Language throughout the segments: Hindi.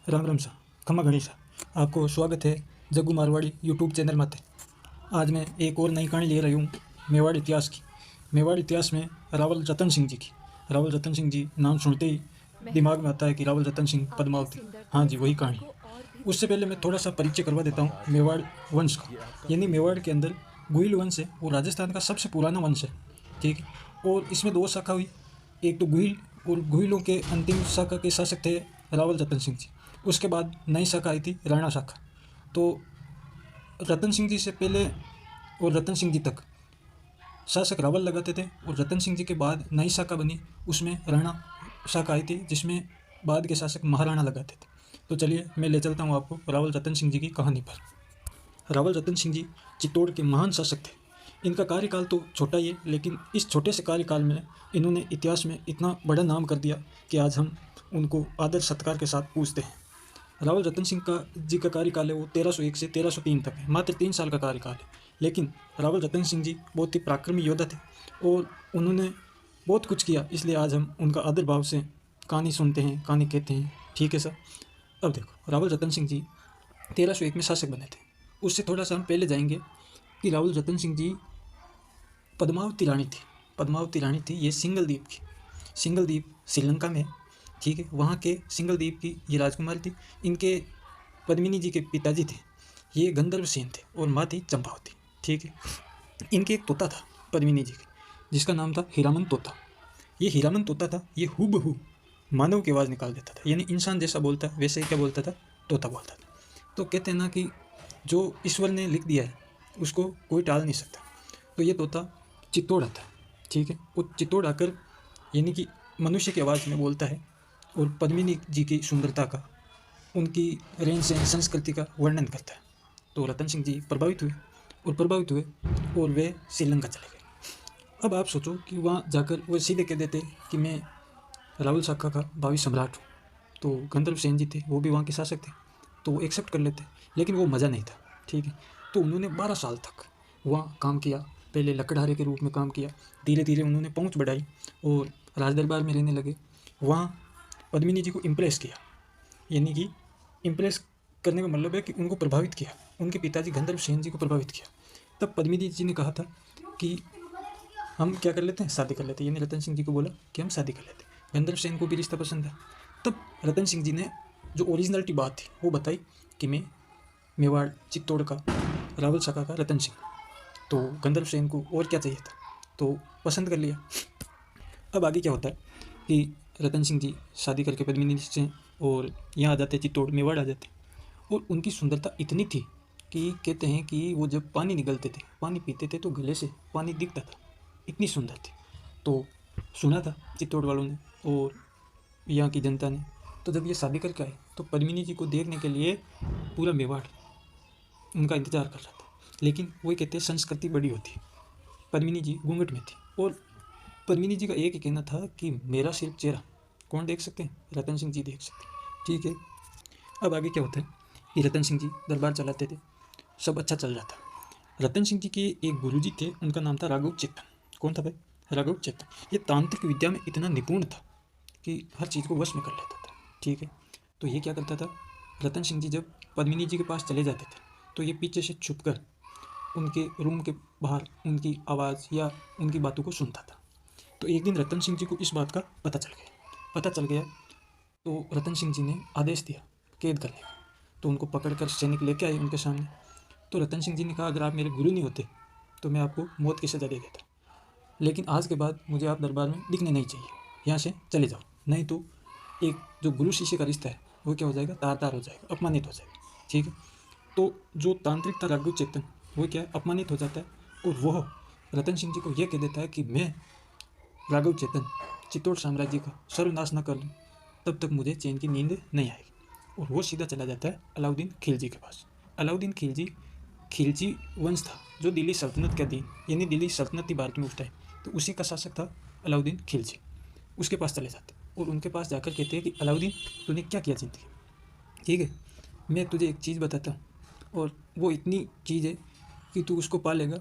राम राम सा खम्मा घणी सा आपको स्वागत है जग्गू मारवाड़ी यूट्यूब चैनल में। आज मैं एक और नई कहानी ले रही हूँ मेवाड़ इतिहास की। मेवाड़ इतिहास में रावल रतन सिंह जी की। रावल रतन सिंह जी नाम सुनते ही दिमाग में आता है कि रावल रतन सिंह पद्मावती, हाँ जी वही कहानी। उससे पहले मैं थोड़ा सा परिचय करवा देता हूँ मेवाड़ वंश का। यानी मेवाड़ के अंदर गुहिल वंश है, वो राजस्थान का सबसे पुराना वंश है, ठीक है। और इसमें दो शाखा हुई, एक तो गुहिल, और गुहिलों के अंतिम शाखा के शासक थे रावल रतन सिंह जी। उसके बाद नई शाखा आई थी राणा शाखा। तो रतन सिंह जी से पहले और रतन सिंह जी तक शासक रावल लगाते थे, और रतन सिंह जी के बाद नई शाखा बनी, उसमें राणा शाखा आई थी, जिसमें बाद के शासक महाराणा लगाते थे। तो चलिए मैं ले चलता हूँ आपको रावल रतन सिंह जी की कहानी पर। रावल रतन सिंह जी चित्तौड़ के महान शासक थे। इनका कार्यकाल तो छोटा ही है, लेकिन इस छोटे से कार्यकाल में इन्होंने इतिहास में इतना बड़ा नाम कर दिया कि आज हम उनको आदर सत्कार के साथ पूछते हैं। रावल रतन सिंह का जी का कार्यकाल है वो 1301 से 1303 तक है, मात्र 3 साल का कार्यकाल है। लेकिन रावल रतन सिंह जी बहुत ही पराक्रमी योद्धा थे और उन्होंने बहुत कुछ किया, इसलिए आज हम उनका आदर भाव से कहानी सुनते हैं, कहानी कहते हैं, ठीक है सर। अब देखो, रावल रतन सिंह जी 1301 में शासक बने थे। उससे थोड़ा सा हम पहले जाएंगे कि रावल रतन सिंह जी पद्मावती रानी थी। पद्मावती रानी थी ये सिंगल द्वीप की। सिंगल द्वीप श्रीलंका में, ठीक है, वहाँ के सिंगल द्वीप की ये राजकुमारी थी। इनके पद्मिनी जी के पिताजी थे ये गंधर्व सेन थे और माँ थी चंपावती, ठीक है। इनके एक तोता था पद्मिनी जी के, जिसका नाम था हीरामन तोता। ये हीरामन तोता था, ये हूबहू मानव की आवाज़ निकाल देता था, यानी इंसान जैसा बोलता वैसे ही क्या बोलता था, तोता बोलता था। तो कहते हैं ना कि जो ईश्वर ने लिख दिया है उसको कोई टाल नहीं सकता। तो ये तोता चित्तौड़ आता है, ठीक है। वो चित्तौड़ आकर यानी कि मनुष्य की आवाज़ में बोलता है और पद्मिनी जी की सुंदरता का, उनकी रहन सहन संस्कृति का वर्णन करता है। तो रतन सिंह जी प्रभावित हुए और वे श्रीलंका चले गए। अब आप सोचो कि वहाँ जाकर वो सीधे कह देते कि मैं रावल शाखा का भावी सम्राट हूँ। तो गंधर्व सेन जी थे, वो भी वहाँ के शासक थे, तो वो एक्सेप्ट कर लेते, लेकिन वो मज़ा नहीं था, ठीक है। तो उन्होंने 12 साल तक वहाँ काम किया। पहले लकड़हारे के रूप में काम किया, धीरे धीरे उन्होंने पहुँच बढ़ाई और राज दरबार में रहने लगे। वहाँ पद्मिनी जी को इम्प्रेस किया, यानी कि इम्प्रेस करने का मतलब है कि उनको प्रभावित किया, उनके पिताजी गंधर्व सेन जी को प्रभावित किया। तब पद्मिनी जी ने कहा था कि हम क्या कर लेते हैं, शादी कर लेते हैं। यानी रतन सिंह जी को बोला कि हम शादी कर लेते हैं, गंधर्व सेन को भी रिश्ता पसंद है। तब रतन सिंह जी ने जो ओरिजिनलिटी बात थी वो बताई कि मैं मेवाड़ चित्तौड़ का रावल शाखा का रतन सिंह। तो गंधर्व सेन को और क्या चाहिए था, तो पसंद कर लिया। अब आगे क्या होता है कि रतन सिंह जी शादी करके पद्मिनी जी से और यहाँ आ जाते, चित्तौड़ मेवाड़ आ जाते। और उनकी सुंदरता इतनी थी कि कहते हैं कि वो जब पानी निगलते थे, पानी पीते थे तो गले से पानी दिखता था, इतनी सुंदर थी। तो सुना था चित्तौड़ वालों ने और यहाँ की जनता ने। तो जब ये शादी करके आए तो पद्मिनी जी को देखने के लिए पूरा मेवाड़ उनका इंतजार कर रहा था। लेकिन वही कहते हैं संस्कृति बड़ी होती है। पद्मिनी जी घूंघट में थी और पद्मिनी जी का एक ही कहना था कि मेरा सिर्फ चेहरा कौन देख सकते हैं, रतन सिंह जी देख सकते हैं, ठीक है। अब आगे क्या होता है कि रतन सिंह जी दरबार चलाते थे, सब अच्छा चल रहा था। रतन सिंह जी के एक गुरुजी थे, उनका नाम था राघव चेतन। कौन था भाई, राघव चेतन। ये तांत्रिक विद्या में इतना निपुण था कि हर चीज़ को वश में कर लेता था, ठीक है। तो ये क्या करता था, रतन सिंह जी जब पद्मिनी जी के पास चले जाते थे तो ये पीछे से छुपकर उनके रूम के बाहर उनकी आवाज़ या उनकी बातों को सुनता था। तो एक दिन रतन सिंह जी को इस बात का पता चल गया। तो रतन सिंह जी ने आदेश दिया कैद करने का। तो उनको पकड़कर सैनिक लेके आए उनके सामने। तो रतन सिंह जी ने कहा अगर आप मेरे गुरु नहीं होते तो मैं आपको मौत की सज़ा दे देता, लेकिन आज के बाद मुझे आप दरबार में दिखने नहीं चाहिए, यहाँ से चले जाओ, नहीं तो एक जो गुरु शिष्य का रिश्ता है वो क्या हो जाएगा, तार तार हो जाएगा, अपमानित हो जाएगा, ठीक है। तो जो तांत्रिक था राघव चेतन, वो क्या है, अपमानित हो जाता है और वह रतन सिंह जी को यह कह देता है कि मैं राघव चेतन चित्तौड़ साम्राज्य का सर्वनाश न कर लूँ तब तक मुझे चैन की नींद नहीं आएगी। और वो सीधा चला जाता है अलाउद्दीन खिलजी के पास। अलाउद्दीन खिलजी वंश था जो दिल्ली सल्तनत के अधीन, यानी दिल्ली सल्तनत थी भारत में उस टाइम, तो उसी का शासक था अलाउद्दीन खिलजी। उसके पास चले जाते और उनके पास जाकर कहते हैं कि अलाउद्दीन तूने क्या किया ज़िंदगी, ठीक है, मैं तुझे एक चीज़ बताता हूँ और वो इतनी चीज़ है कि तू उसको पा लेगा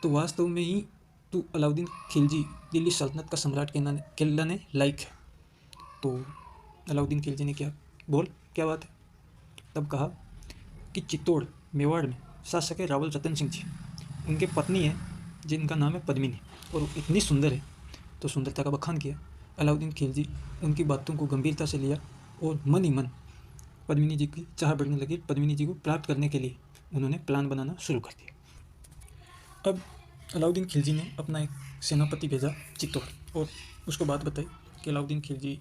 तो वास्तव में ही तू अलाउद्दीन खिलजी दिल्ली सल्तनत का सम्राट कहलाने लायक है। तो अलाउद्दीन खिलजी ने क्या बोल क्या बात है? तब कहा कि चित्तौड़ मेवाड़ में शासक है रावल रतन सिंह जी, उनके पत्नी है जिनका नाम है पद्मिनी, और वो इतनी सुंदर है। तो सुंदरता का बखान किया। अलाउद्दीन खिलजी उनकी बातों को गंभीरता से लिया और मन ही मन पद्मिनी जी की चाह बढ़ने लगी। पद्मिनी जी को प्राप्त करने के लिए उन्होंने प्लान बनाना शुरू कर दिया। अब अलाउद्दीन खिलजी ने अपना एक सेनापति भेजा चित्तौड़ और उसको बात बताई कि अलाउद्दीन खिलजी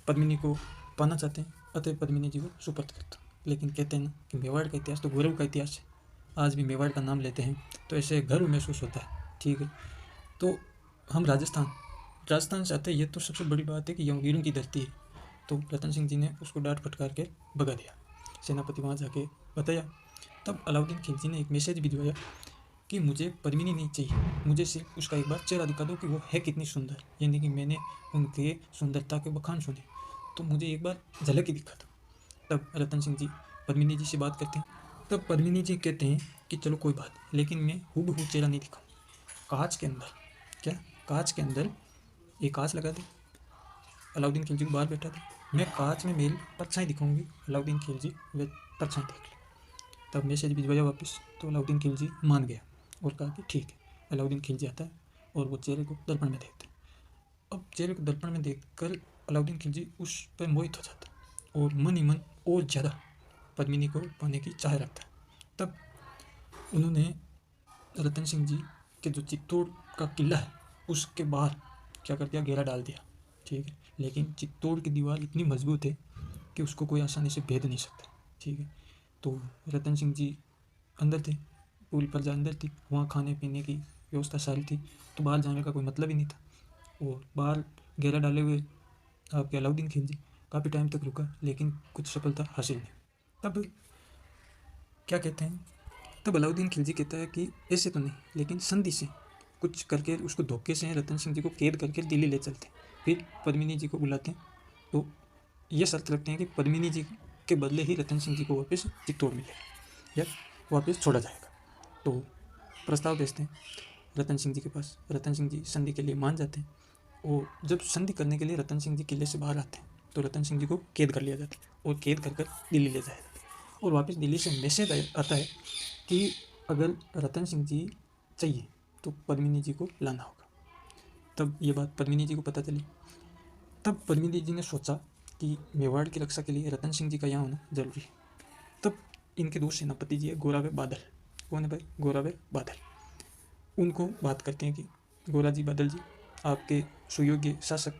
पद्मिनी को पाना चाहते हैं, अतः पद्मिनी जी को सुपुर्द करता। लेकिन कहते हैं ना कि मेवाड़ का इतिहास तो गौरव का इतिहास है। आज भी मेवाड़ का नाम लेते हैं तो ऐसे गर्व महसूस होता है। ठीक है, तो हम राजस्थान से आते हैं। ये तो सबसे बड़ी बात है कि यह वीरों की धरती है। तो रतन सिंह जी ने उसको डांट फटकार के भगा दिया। सेनापति वहाँ जाके बताया। तब अलाउद्दीन खिलजी ने एक मैसेज भिजवाया कि मुझे पद्मिनी नहीं चाहिए, मुझे सिर्फ उसका एक बार चेहरा दिखा दो कि वो है कितनी सुंदर, यानी कि मैंने उनके सुंदरता के बखान सुने, तो मुझे एक बार झलक ही दिखा दो। तब रतन सिंह जी पद्मिनी जी से बात करते हैं। तब पद्मिनी जी कहते हैं कि चलो कोई बात, लेकिन मैं हूबहू चेहरा नहीं दिखाऊँ। कांच के अंदर, क्या कांच के अंदर एक कांच लगा दे। अलाउद्दीन खिलजी को बाहर बैठा था, मैं कांच में मेरी परछाई दिखाऊंगी, अलाउद्दीन खिलजी वे परछाई देख ले। तब मैसेज भिजवाया वापस, तो अलाउद्दीन खिलजी मान गया और कहा कि ठीक है। अलाउद्दीन खिलजी आता है और वो चेहरे को दर्पण में देखते हैं। अब चेहरे को दर्पण में देखकर अलाउद्दीन खिलजी उस पर मोहित हो जाता है और मन ही मन और ज़्यादा पद्मिनी को पाने की चाह रखता है। तब उन्होंने रतन सिंह जी के जो चित्तौड़ का किला है उसके बाहर क्या कर दिया, घेरा डाल दिया। ठीक है, लेकिन चित्तौड़ की दीवार इतनी मजबूत है कि उसको कोई आसानी से भेद नहीं सकता। ठीक है, तो रतन सिंह जी अंदर थे, पूरी प्रजा अंदर थी, वहाँ खाने पीने की व्यवस्था सारी थी, तो बाहर जाने का कोई मतलब ही नहीं था। और बाहर घेरा डाले हुए आपके अलाउद्दीन खिलजी काफ़ी टाइम तक रुका, लेकिन कुछ सफलता हासिल नहीं। तब क्या कहते हैं, तब अलाउद्दीन खिलजी कहता है कि ऐसे तो नहीं, लेकिन संधि से कुछ करके उसको धोखे से रतन सिंह जी को कैद करके दिल्ली ले चलते हैं। फिर पद्मिनी जी को बुलाते हैं, तो ये शर्त रखते हैं कि पद्मिनी जी के बदले ही रतन सिंह जी को वापस चित्तौड़ मिलेगा या वापस छोड़ा जाएगा। तो प्रस्ताव भेजते हैं रतन सिंह जी के पास। रतन सिंह जी संधि के लिए मान जाते हैं और जब संधि करने के लिए रतन सिंह जी किले से बाहर आते हैं तो रतन सिंह जी को कैद कर लिया जाता है और कैद कर दिल्ली ले जाया जाता है। और वापस दिल्ली से मैसेज आता है कि अगर रतन सिंह जी चाहिए तो पद्मिनी जी को लाना होगा। तब ये बात पद्मिनी जी को पता चली। तब पद्मिनी जी ने सोचा कि मेवाड़ की रक्षा के लिए रतन सिंह जी का यहाँ होना जरूरी है। तब इनके दो सेनापति जी है गोरावे बादल। कौन है भाई? गोरावे बादल। उनको बात करते हैं कि गोरा जी, बादल जी, आपके सुयोग्य शासक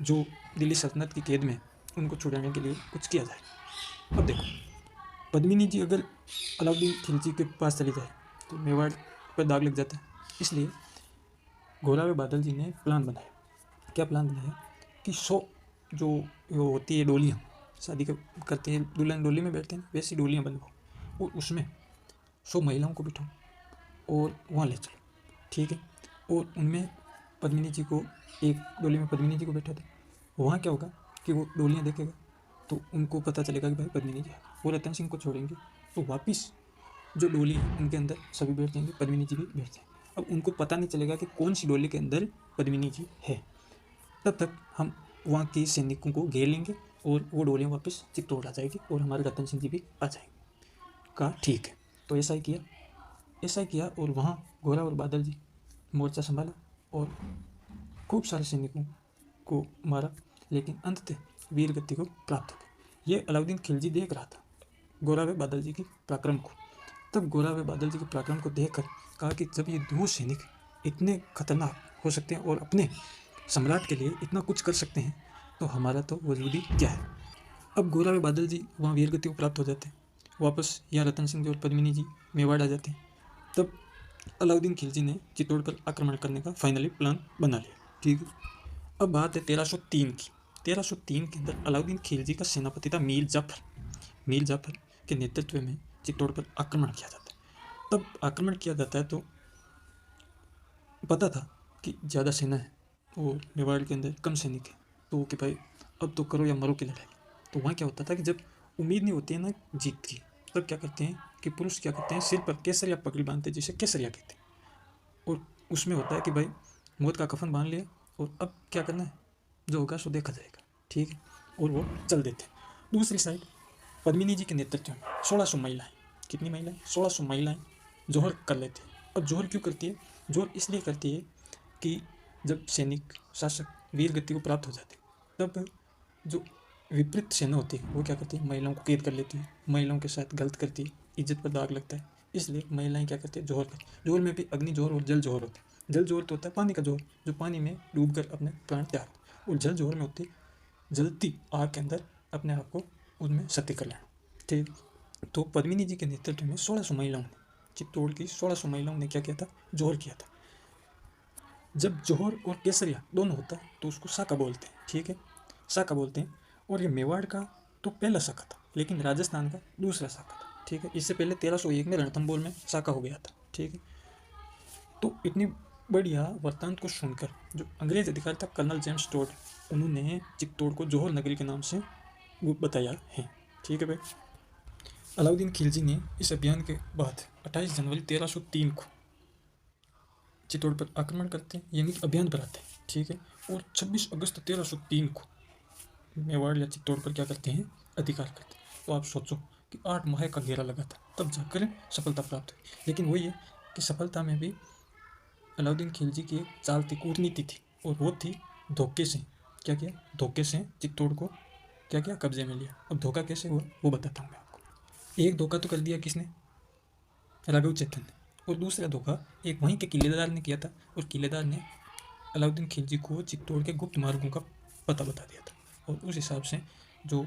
जो दिल्ली सल्तनत की कैद में उनको छुड़ाने के लिए कुछ किया जाए। अब देखो, पद्मिनी जी अगर अलाउद्दीन खिलजी के पास चली जाए तो मेवाड़ पर दाग लग जाता है। इसलिए गोरावे बादल जी ने प्लान बनाया। क्या प्लान बनाया कि 100 जो वो होती है डोलियाँ, शादी करते हैं दुल्हन डोली में बैठते हैं, वैसी डोलियाँ बनवाओ और उसमें 100 महिलाओं को बिठाओ और वहाँ ले चलो। ठीक है, और उनमें पद्मिनी जी को, एक डोली में पद्मिनी जी को बैठा दो। वहाँ क्या होगा कि वो डोलियाँ देखेगा तो उनको पता चलेगा कि भाई पद्मिनी जी है। वो रतन सिंह को छोड़ेंगे तो वापस जो डोली है उनके अंदर सभी बैठ जाएंगे, पद्मिनी जी भी बैठ जाएंगे। अब उनको पता नहीं चलेगा कि कौन सी डोली के अंदर पद्मिनी जी है। तब तक हम वहाँ के सैनिकों को घेर लेंगे और वो डोलियाँ वापस चित्तौड़ आ जाएगी और हमारे रतन सिंह जी भी आ जाएंगे। कहा ठीक है। तो ऐसा ही किया और वहाँ गोरा और बादल जी मोर्चा संभाला और खूब सारे सैनिकों को मारा, लेकिन अंततः वीर गति को प्राप्त हो गई। ये अलाउद्दीन खिलजी देख रहा था गोरावे बादल जी के पराक्रम को। तब गोरावे बादल जी के पराक्रम को देखकर कहा कि जब ये दो सैनिक इतने खतरनाक हो सकते हैं और अपने सम्राट के लिए इतना कुछ कर सकते हैं तो हमारा तो वजूद ही क्या है। अब गोरावे बादल जी वहाँ वीर गति को प्राप्त हो जाते हैं, वापस यहाँ रतन सिंह जी और पद्मिनी जी मेवाड़ आ जाते हैं। तब अलाउद्दीन खिलजी ने चित्तौड़ पर आक्रमण करने का फाइनली प्लान बना लिया। ठीक है, अब बात है 1303 की। 1303 के अंदर अलाउद्दीन खिलजी का सेनापति था मीर जाफर के नेतृत्व में चित्तौड़ पर आक्रमण किया जाता है। तब आक्रमण किया जाता है तो पता था कि ज़्यादा सेना है और मेवाड़ के अंदर कम सैनिक है, तो कि भाई अब तो करो या मरो की लड़ाई। तो वहाँ क्या होता था कि जब उम्मीद नहीं होती है ना जीत की, तब क्या करते हैं कि पुरुष क्या करते हैं, सिर पर केसरिया पगड़ी बांधते हैं, जिसे केसरिया कहते हैं। और उसमें होता है कि भाई मौत का कफन बांध लिया और अब क्या करना है, जो होगा सो देखा जाएगा। ठीक है, और वो चल देते हैं। दूसरी साइड पद्मिनी जी के नेतृत्व में 1600 महिलाएं, कितनी महिलाएं, 1600 महिलाएं जोहर कर लेती है। और जोहर क्यों करती है? जोहर इसलिए करती है कि जब सैनिक शासक वीर गति को प्राप्त हो जाते तब जो विपरीत सेना होती है वो क्या करती है, महिलाओं को कैद कर लेती है, महिलाओं के साथ गलत करती है, इज्जत पर दाग लगता है। इसलिए महिलाएं क्या करती है, जोहर करती है। जोहर में भी अग्नि जोहर और जल जोहर होता है। जल जोहर तो होता है पानी का जोहर, जो पानी में डूब कर अपने प्राण त्याग, और जल जोहर में होती है जलती आग के अंदर अपने आप को उनमें सत्य कर लेना। ठीक, तो पद्मिनी जी के नेतृत्व में 1600 महिलाओं ने, चित्तौड़ की 1600 महिलाओं ने क्या किया था, जोहर किया था। जब जोहर और केसरिया दोनों होता है तो उसको साका बोलते हैं। ठीक है, साका बोलते हैं। और ये मेवाड़ का तो पहला साका था, लेकिन राजस्थान का दूसरा साका था। ठीक है, इससे पहले 1301 में रणथंबोर में साका हो गया था। ठीक है, तो इतनी बढ़िया वृत्तांत को सुनकर जो अंग्रेज अधिकारी था कर्नल जेम्स टोड, उन्होंने चित्तौड़ को जोहर नगरी के नाम से वो बताया है। ठीक है भाई, अलाउद्दीन खिलजी ने इस अभियान के बाद 28 जनवरी 1303 को चित्तौड़ पर आक्रमण करते हैं, यानी कि अभियान पर आते हैं। ठीक है, और 26 अगस्त 1303 को मेवाड़ या चित्तौड़ पर क्या करते हैं, अधिकार करते हैं। तो आप सोचो कि 8 माह का घेरा लगा था तब जाकर सफलता प्राप्त हुई। लेकिन वही है कि सफलता में भी अलाउद्दीन खिलजी की एक चाल थी, कूटनीति थी, और वो थी धोखे से। क्या किया, धोखे से चित्तौड़ को क्या किया, कब्जे में लिया। अब धोखा कैसे हुआ वो बताता हूँ मैं आपको। एक धोखा तो कर दिया किसने, राघव चेतन ने, और दूसरा धोखा एक वहीं के किलेदार ने किया था, और किलेदार ने अलाउद्दीन खिलजी को चित्तौड़ के गुप्त मार्गों का पता बता दिया था। और उस हिसाब से जो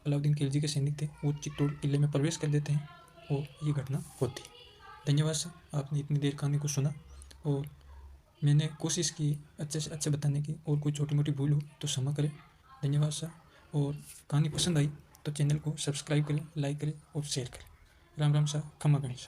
अलाउद्दीन खिलजी के सैनिक थे वो चित्तौड़ किले में प्रवेश कर देते हैं और ये घटना होती है। धन्यवाद सर, आपने इतनी देर कहानी को सुना, और मैंने कोशिश की अच्छे से अच्छे बताने की, और कोई छोटी मोटी भूल हो तो क्षमा करें। धन्यवाद सर, और कहानी पसंद आई तो चैनल को सब्सक्राइब करें, लाइक करें और शेयर करें। राम राम सर, खमा गणेश।